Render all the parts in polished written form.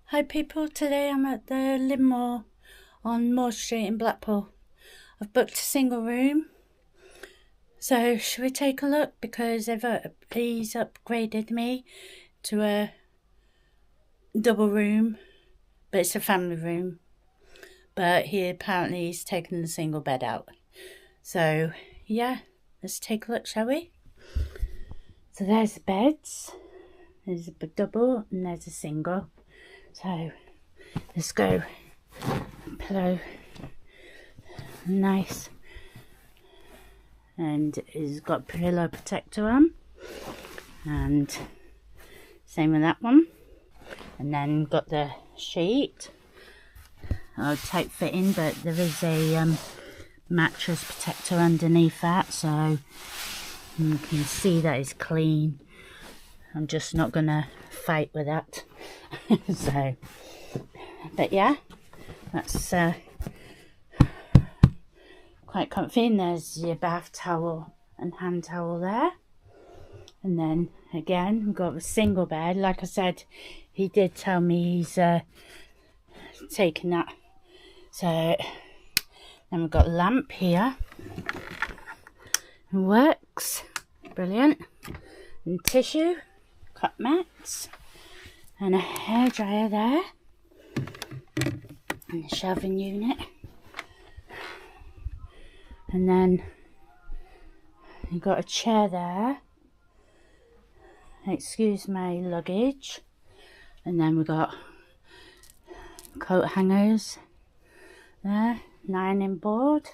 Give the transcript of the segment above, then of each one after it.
Hi people, today I'm at the Lynmoore on Moore Street in Blackpool. I've booked a single room, so should we take a look, because he's upgraded me to a double room, but it's a family room, but he's taken the single bed out. So yeah, let's take a look, shall we? So there's the beds, there's a double and there's a single. So let's go. Pillow, nice, and it's got pillow protector on, and same with that one. And then got the sheet, tight fitting, but there is a mattress protector underneath that, so you can see that it's clean. I'm just not gonna fight with that. So, but yeah, that's quite comfy. And there's your bath towel and hand towel there. And then again, we've got a single bed. Like I said, he did tell me he's taken that. So then we've got a lamp here. It works, brilliant. And tissue, cut mats, and a hairdryer there, and a shelving unit. And then you've got a chair there. Excuse my luggage. And then we've got coat hangers there, an ironing board,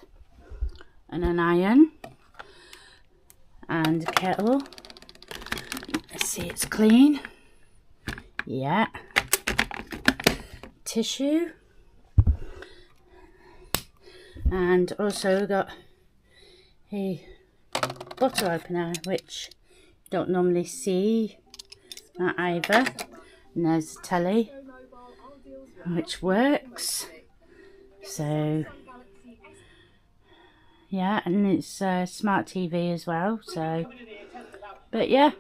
and an iron, and a kettle. Let's see, it's clean. Yeah. Tissue. And also we've got a bottle opener, which you don't normally see that either. And there's the telly, which works. So yeah, and it's a smart TV as well. So, but yeah,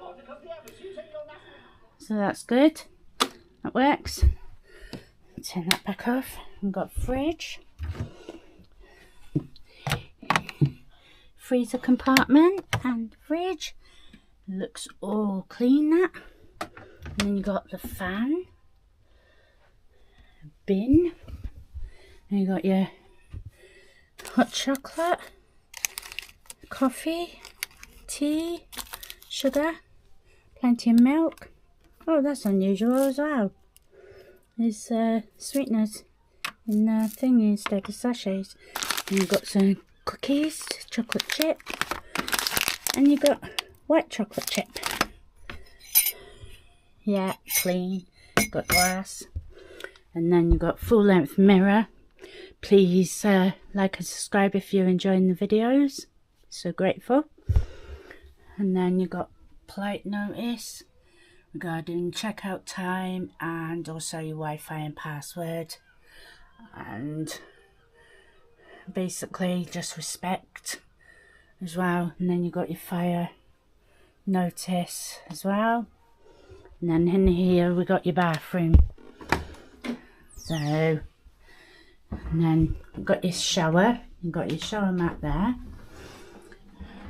so that's good. That works. Turn that back off. We've got fridge, freezer compartment, and fridge. Looks all clean, that. And then you got the fan, bin, and you got your hot chocolate, coffee, tea, sugar, plenty of milk. Oh, that's unusual as well. There's sweeteners in the thing instead of sachets. And you've got some cookies, chocolate chip, and you've got white chocolate chip. Yeah, clean. Got glass. And then you've got full length mirror. Please like and subscribe if you're enjoying the videos. So grateful. And then you've got polite notice regarding checkout time, and also your Wi-Fi and password, and basically just respect as well. And then you got your fire notice as well. And then in here we got your bathroom. So, and then you've got your shower. You've got your shower mat there.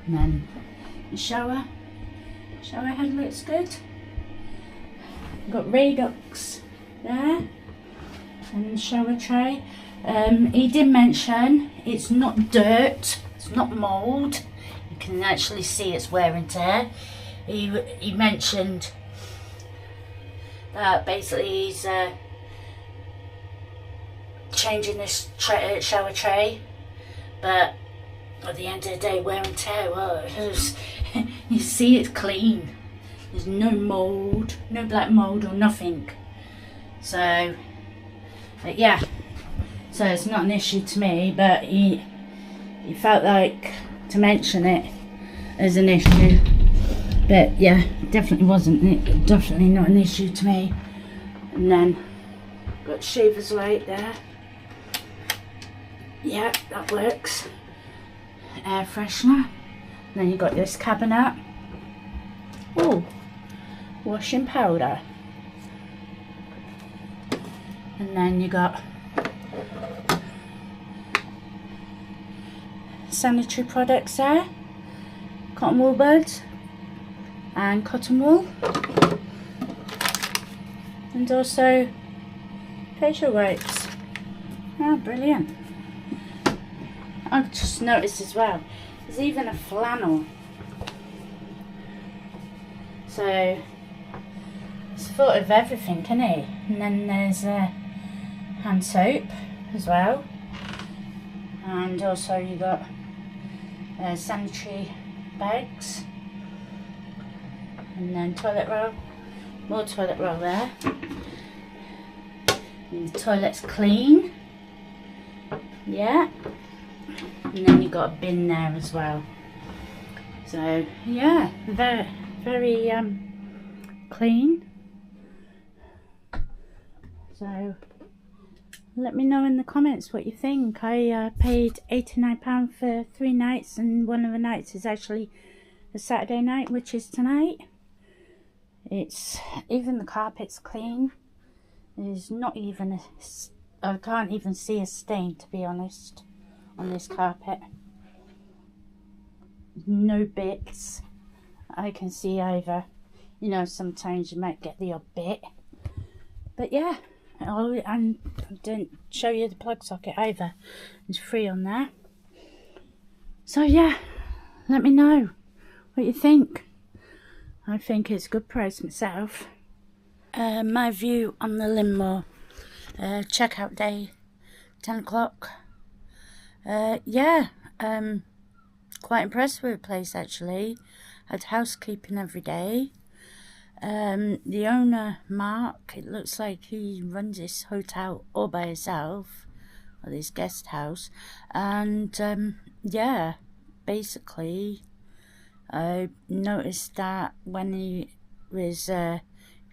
And then your shower head looks good. Got Redux there, and shower tray. He did mention it's not dirt, it's not mould. You can actually see it's wear and tear. He mentioned that basically he's changing this shower tray, but at the end of the day, wear and tear. Well, you see it's clean. There's no mould, no black mould or nothing. So, but yeah, so it's not an issue to me, but he felt like to mention it as an issue. But yeah, definitely wasn't. Definitely not an issue to me. And then got shaver's light there. Yeah, that works. Air freshener. And then you got this cabinet. Oh, washing powder. And then you got sanitary products there, cotton wool buds and cotton wool, and also facial wipes. Oh, brilliant. I've just noticed as well, there's even a flannel. So it's full of everything, isn't it? And then there's hand soap as well. And also you got sanitary bags. And then toilet roll. More toilet roll there. And the toilet's clean. Yeah. And then you got a bin there as well. So yeah, very clean. So let me know in the comments what you think. I paid £89 for 3 nights, and one of the nights is actually a Saturday night, which is tonight. It's even the carpet's clean. There's not even I can't even see a stain, to be honest, on this carpet. No bits I can see either. You know, sometimes you might get the odd bit, but yeah. Oh, and I didn't show you the plug socket either. It's free on there. So yeah, let me know what you think. I think it's a good price myself. My view on the Lynmoore. Checkout day, 10 o'clock. Yeah, quite impressed with the place actually. Had housekeeping every day. The owner, Mark, it looks like he runs this hotel all by himself, or this guest house, and yeah, basically I noticed that when he was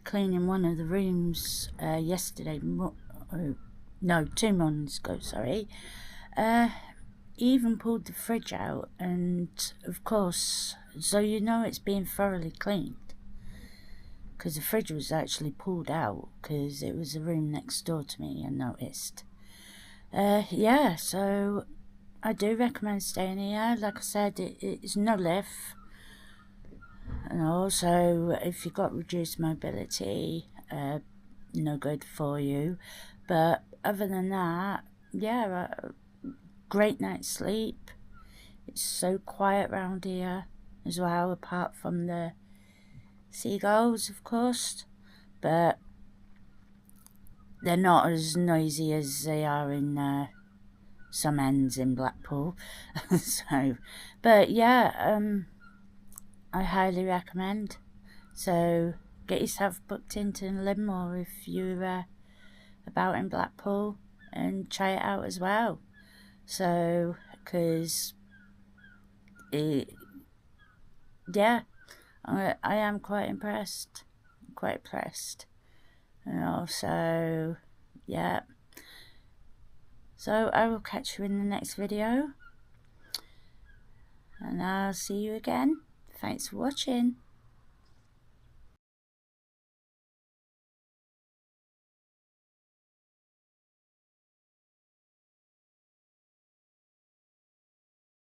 cleaning one of the rooms yesterday, no, 2 mornings ago, sorry, he even pulled the fridge out, and of course, so you know it's being thoroughly cleaned, because the fridge was actually pulled out, because it was the room next door to me, I noticed. Yeah, so I do recommend staying here. Like I said, it's no lift, and also if you've got reduced mobility, no good for you. But other than that, yeah, great night's sleep. It's so quiet around here as well, apart from the seagulls, of course, but they're not as noisy as they are in some ends in Blackpool. So, but yeah, I highly recommend. So get yourself booked into Lynmoore if you're about in Blackpool, and try it out as well. So, because yeah, I am quite impressed, and also, yeah. So I will catch you in the next video, and I'll see you again. Thanks for watching.